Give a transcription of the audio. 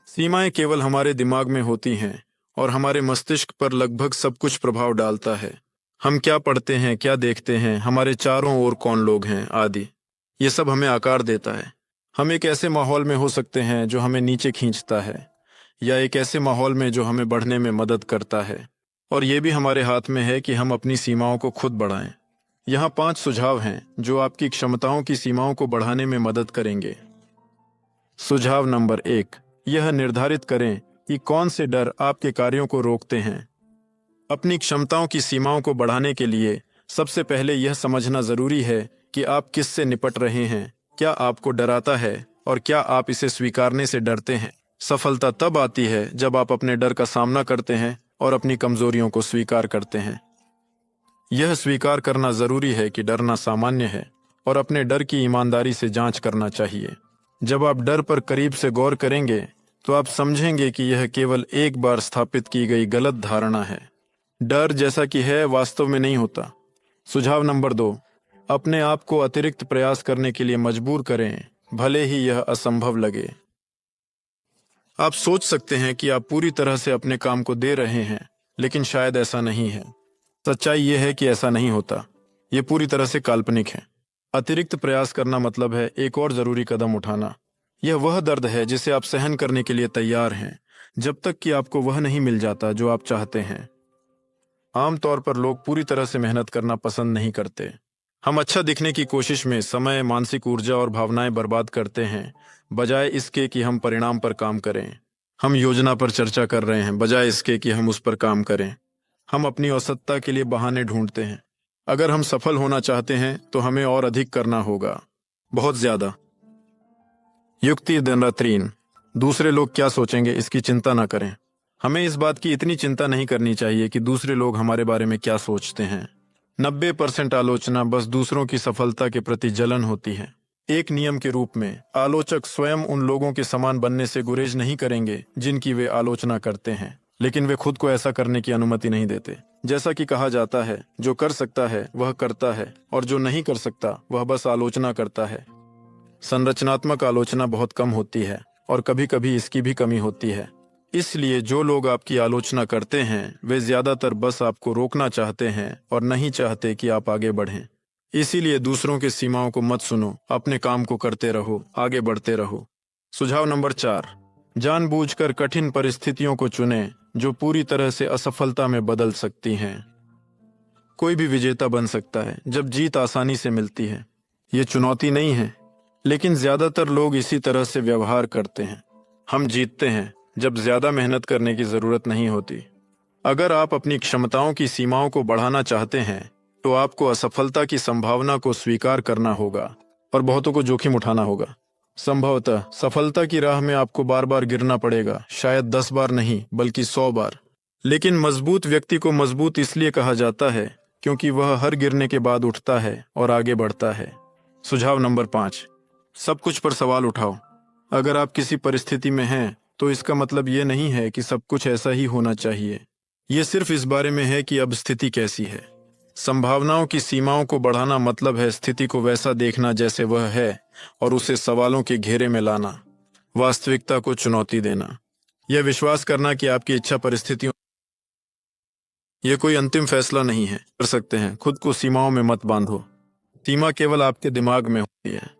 सीमाएं केवल हमारे दिमाग में होती हैं और हमारे मस्तिष्क पर लगभग सब कुछ प्रभाव डालता है। हम क्या पढ़ते हैं, क्या देखते हैं, हमारे चारों ओर कौन लोग हैं आदि, ये सब हमें आकार देता है। हम एक ऐसे माहौल में हो सकते हैं जो हमें नीचे खींचता है, या एक ऐसे माहौल में जो हमें बढ़ने में मदद करता है। और ये भी हमारे हाथ में है कि हम अपनी सीमाओं को खुद बढ़ाएं। यहाँ 5 सुझाव हैं जो आपकी क्षमताओं की सीमाओं को बढ़ाने में मदद करेंगे। सुझाव नंबर 1, यह निर्धारित करें कि कौन से डर आपके कार्यों को रोकते हैं। अपनी क्षमताओं की सीमाओं को बढ़ाने के लिए सबसे पहले यह समझना जरूरी है कि आप किससे निपट रहे हैं, क्या आपको डराता है और क्या आप इसे स्वीकारने से डरते हैं। सफलता तब आती है जब आप अपने डर का सामना करते हैं और अपनी कमजोरियों को स्वीकार करते हैं। यह स्वीकार करना जरूरी है कि डरना सामान्य है और अपने डर की ईमानदारी से जांच करना चाहिए। जब आप डर पर करीब से गौर करेंगे तो आप समझेंगे कि यह केवल एक बार स्थापित की गई गलत धारणा है। डर जैसा कि है वास्तव में नहीं होता। सुझाव नंबर 2, अपने आप को अतिरिक्त प्रयास करने के लिए मजबूर करें, भले ही यह असंभव लगे। आप सोच सकते हैं कि आप पूरी तरह से अपने काम को दे रहे हैं, लेकिन शायद ऐसा नहीं है। सच्चाई यह है कि ऐसा नहीं होता। यह पूरी तरह से काल्पनिक है। अतिरिक्त प्रयास करना मतलब है एक और जरूरी कदम उठाना। यह वह दर्द है जिसे आप सहन करने के लिए तैयार हैं, जब तक कि आपको वह नहीं मिल जाता जो आप चाहते हैं। आमतौर पर लोग पूरी तरह से मेहनत करना पसंद नहीं करते। हम अच्छा दिखने की कोशिश में समय, मानसिक ऊर्जा और भावनाएं बर्बाद करते हैं, बजाय इसके कि हम परिणाम पर काम करें। हम योजना पर चर्चा कर रहे हैं, बजाय इसके कि हम उस पर काम करें। हम अपनी औसतता के लिए बहाने ढूंढते हैं। अगर हम सफल होना चाहते हैं तो हमें और अधिक करना होगा, बहुत ज्यादा। युक्ति नंबर 3, दूसरे लोग क्या सोचेंगे इसकी चिंता न करें। हमें इस बात की इतनी चिंता नहीं करनी चाहिए कि दूसरे लोग हमारे बारे में क्या सोचते हैं। 90% आलोचना बस दूसरों की सफलता के प्रति जलन होती है। एक नियम के रूप में, आलोचक स्वयं उन लोगों के समान बनने से गुरेज नहीं करेंगे जिनकी वे आलोचना करते हैं, लेकिन वे खुद को ऐसा करने की अनुमति नहीं देते। जैसा कि कहा जाता है, जो कर सकता है वह करता है और जो नहीं कर सकता वह बस आलोचना करता है। संरचनात्मक आलोचना बहुत कम होती है और कभी कभी इसकी भी कमी होती है। इसलिए जो लोग आपकी आलोचना करते हैं वे ज्यादातर बस आपको रोकना चाहते हैं और नहीं चाहते कि आप आगे बढ़ें। इसीलिए दूसरों की सीमाओं को मत सुनो, अपने काम को करते रहो, आगे बढ़ते रहो। सुझाव नंबर 4, जानबूझकर कठिन परिस्थितियों को चुनें जो पूरी तरह से असफलता में बदल सकती हैं। कोई भी विजेता बन सकता है जब जीत आसानी से मिलती है। ये चुनौती नहीं है, लेकिन ज्यादातर लोग इसी तरह से व्यवहार करते हैं। हम जीतते हैं जब ज्यादा मेहनत करने की जरूरत नहीं होती। अगर आप अपनी क्षमताओं की सीमाओं को बढ़ाना चाहते हैं तो आपको असफलता की संभावना को स्वीकार करना होगा और बहुतों को जोखिम उठाना होगा। संभवतः सफलता की राह में आपको बार बार गिरना पड़ेगा, शायद 10 बार नहीं बल्कि 100 बार। लेकिन मजबूत व्यक्ति को मजबूत इसलिए कहा जाता है क्योंकि वह हर गिरने के बाद उठता है और आगे बढ़ता है। सुझाव नंबर 5, सब कुछ पर सवाल उठाओ। अगर आप किसी परिस्थिति में हैं तो इसका मतलब ये नहीं है कि सब कुछ ऐसा ही होना चाहिए। ये सिर्फ इस बारे में है कि अब स्थिति कैसी है। संभावनाओं की सीमाओं को बढ़ाना मतलब है स्थिति को वैसा देखना जैसे वह है और उसे सवालों के घेरे में लाना, वास्तविकता को चुनौती देना। यह विश्वास करना कि आपकी इच्छा परिस्थितियों, यह कोई अंतिम फैसला नहीं है। कर सकते हैं, खुद को सीमाओं में मत बांधो। सीमा केवल आपके दिमाग में होती है।